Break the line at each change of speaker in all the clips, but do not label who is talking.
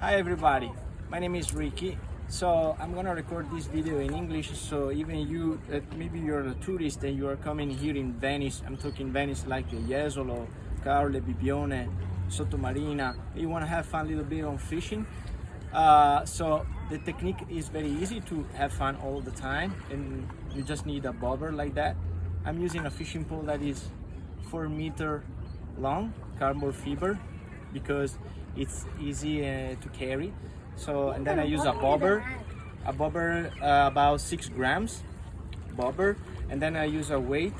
Hi everybody, my name is Ricky. So I'm gonna record this video in English, so even you, maybe you're a tourist and you are coming here in Venice, I'm talking Venice like Jesolo, Caorle, Bibione, Sottomarina, you wanna have fun a little bit on fishing. So the technique is very easy to have fun all the time, and you just need a bobber like that. I'm using a fishing pole that is 4 meter long, cardboard fiber, because it's easy to carry. So, and then I use a bobber about 6 grams bobber, and then I use a weight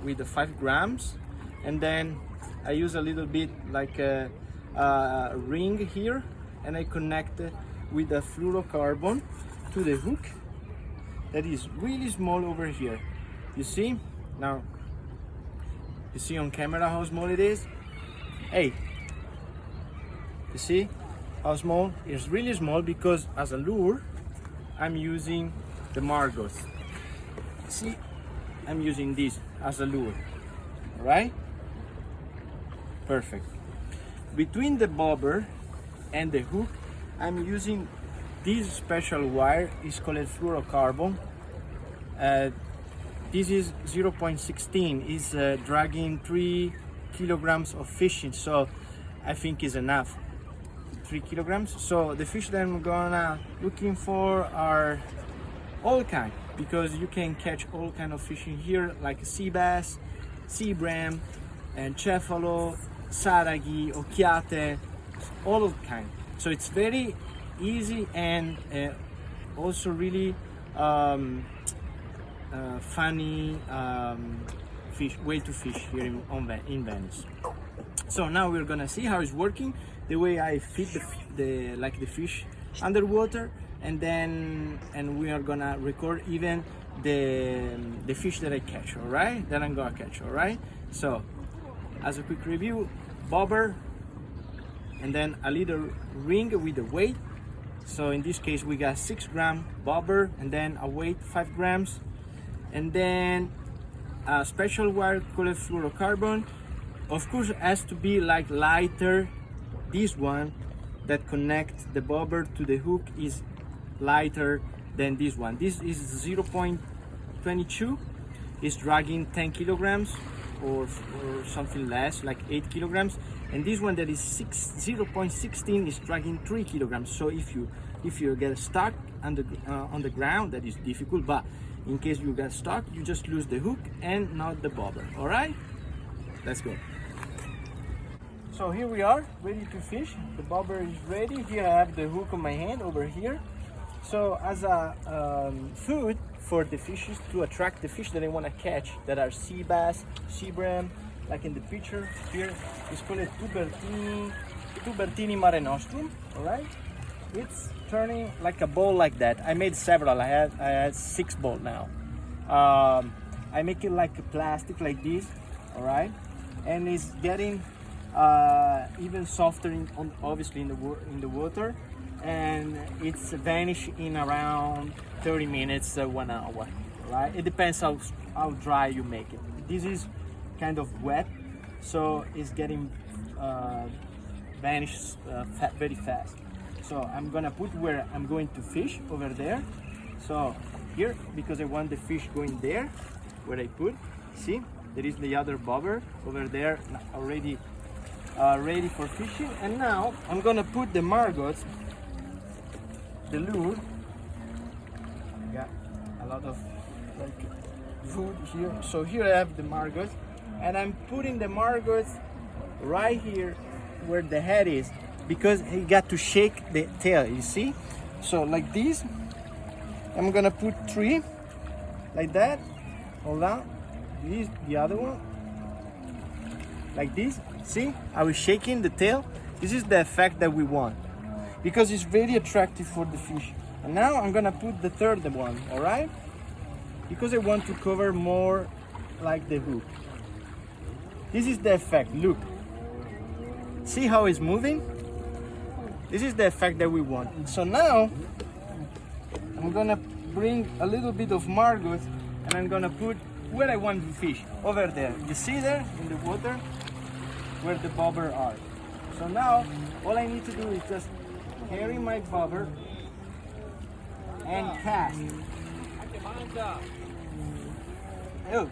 with the 5 grams, and then I use a little bit like a ring here, and I connect with a fluorocarbon to the hook that is really small over here. You see? Now, you see on camera how small it is? Hey, you see how small? It's really small because as a lure, I'm using the margos. See, I'm using this as a lure, all right? Perfect. Between the bobber and the hook, I'm using this special wire. It's called fluorocarbon. This is 0.16. It's dragging 3 kilograms of fishing, so I think is enough. 3 kilograms. So the fish that I'm gonna looking for are all kind, because you can catch all kind of fish in here, like sea bass, sea bram, and Jesolo, saraghi, occhiate, all kind. So it's very easy and also really funny way to fish here in Venice. So now we're gonna see how it's working, the way I feed the fish underwater, and we are gonna record even the fish that I catch, all right? That I'm gonna catch, all right? So as a quick review, bobber, and then a little ring with the weight. So in this case we got 6 gram bobber, and then a weight 5 grams, and then a special wire called fluorocarbon. Of course, it has to be like lighter. This one that connects the bobber to the hook is lighter than this one. This is 0.22. It's dragging 10 kilograms or something less, like 8 kilograms. And this one that is 0.16 is dragging 3 kilograms. So if you get stuck on the ground, that is difficult. But in case you get stuck, you just lose the hook and not the bobber. All right, let's go. So here we are, ready to fish. The bobber is ready. Here I have the hook on my hand over here. So as a food for the fishes, to attract the fish that I want to catch, that are sea bass, sea bram, like in the picture here, it's called TUBERTINI MARE NOSTRUM, all right? It's turning like a ball like that. I made several, I had 6 balls now. I make it like a plastic like this, all right? And it's getting even softer obviously in the water, and it's vanish in around 30 minutes, 1 hour, right? It depends how dry you make it. This is kind of wet, so it's getting vanished very fast. So I'm gonna put where I'm going to fish over there. So here, because I want the fish going there where I put, see, there is the other bobber over there already ready for fishing. And now I'm gonna put the margots, the lure. Got a lot of like food here. So here I have the margots, and I'm putting the margots right here where the head is, because he got to shake the tail, you see? So like this, I'm gonna put 3 like that. Hold on, this, the other one, like this. See, I was shaking the tail. This is the effect that we want, because it's very attractive for the fish. And now I'm gonna put the 3rd one, all right? Because I want to cover more like the hook. This is the effect, look. See how it's moving? This is the effect that we want. So now I'm gonna bring a little bit of margot, and I'm gonna put where I want to fish, over there. You see there in the water where the bobber are. So now all I need to do is just carry my bobber and cast. Oh,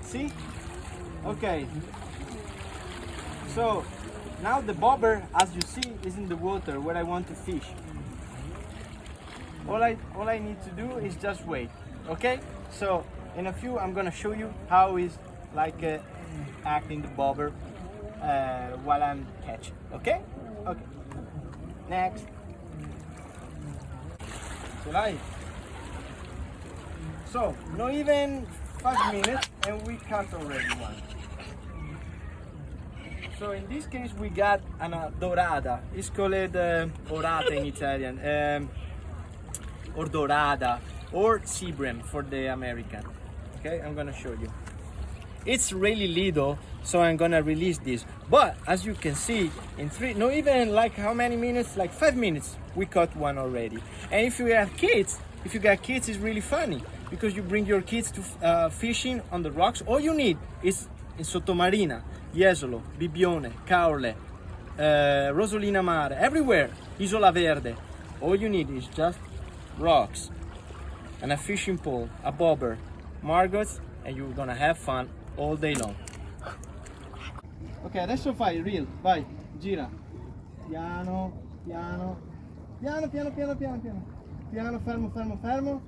see? Okay. So now the bobber, as you see, is in the water where I want to fish. All I need to do is just wait. Okay? So in a few, I'm gonna show you how is like acting the bobber while I'm catching. Okay? Okay. Next. So not even 5 minutes and we caught already one. So in this case we got a dorada. It's called orata in Italian, or dorada, or sea bream for the American. Okay, I'm gonna show you. It's really little, so I'm gonna release this. But as you can see, in not even like how many minutes, like 5 minutes, we caught one already. And if you have kids, it's really funny because you bring your kids to fishing on the rocks. All you need is in Sottomarina, Jesolo, Bibione, Caorle, Rosolina MARE, everywhere, Isola Verde. All you need is just rocks and a fishing pole, a bobber, margots, and you're gonna have fun all day long. Ok, adesso fai il reel, vai, gira. Piano, piano, piano, piano, piano, piano, piano. Piano, fermo, fermo, fermo.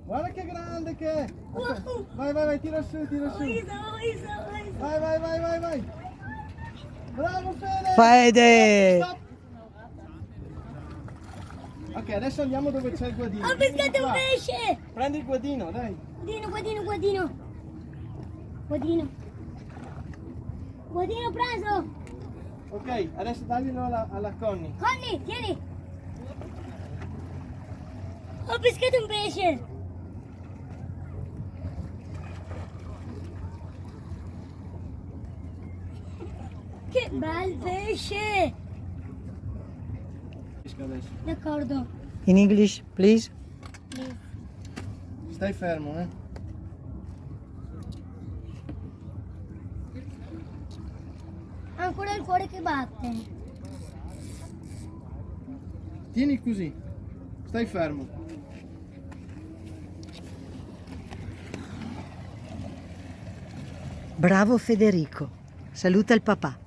Guarda che grande che è. Okay. Vai, vai, vai, tira su, tira su. Vai, vai, vai, vai, vai. Bravo Fede.
Fede.
Stop. Ok, adesso andiamo dove c'è il guadino.
Ho pescato un pesce!
Prendi il guadino, dai.
Guadino, guadino, guadino. Guadino. Guadino preso!
Ok, adesso daglielo alla Conny.
Conny, tieni! Ho pescato un pesce! Che bel pesce! D'accordo.
In English, please.
Stai fermo, eh.
Ancora il cuore che batte.
Tieni così. Stai fermo.
Bravo Federico. Saluta il papà.